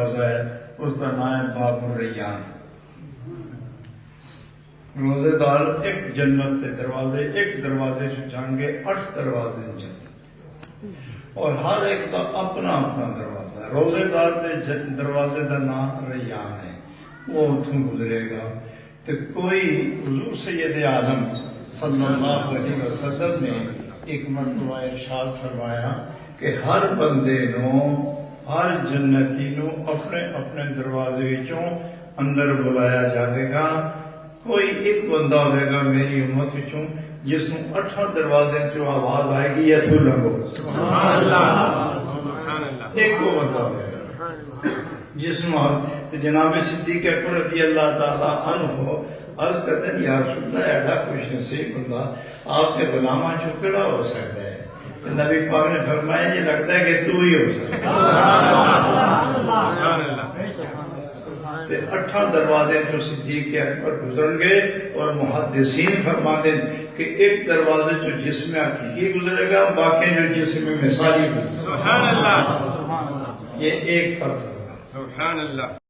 دروازہ ہے، اس کا نام ہے باب الریان۔ روزے دار ایک جنت کے دروازے، ایک دروازے سے جان گے 8 دروازے جنت، اور ہر ایک کا اپنا اپنا دروازہ ہے۔ روزے دار کے دروازے کا نام ریان ہے، وہ اتوں گزرے گا تو کوئی حضور سید عالم صلی اللہ علیہ وسلم نے ایک مرتبہ ارشاد فرمایا کہ ہر بندے نو، ہر جنتی نو اپنے اپنے دروازے وچوں اندر بلایا جائے گا۔ کوئی ایک بندہ ہوئے گا میری امت وچوں جس نو 8 دروازے چوں آواز آئے گی اتھوں لنگو، سبحان اللہ، ایک کو بندہ ہوئے گا جس نو جناب صدیق اکبر رضی اللہ تعالیٰ عنہ عرض کرتے ہیں یا رسول اللہ ایڈا خوش نصیب بندہ آپ کے غلاماں چوں کیڑا ہو سکتا ہے؟ تو نبی پاک نے فرمایا یہ لگتا ہے کہ تو ہی ہو سکتا ہے۔ 8 دروازے جو صدیق اکبر گزرن گے، اور محدثین فرماتے ہیں کہ ایک دروازے جو جسم حقیقی گزرے گا، باقی جو جسم مثالی گزرے گا۔ یہ ایک فرق ہوگا۔ سبحان اللہ۔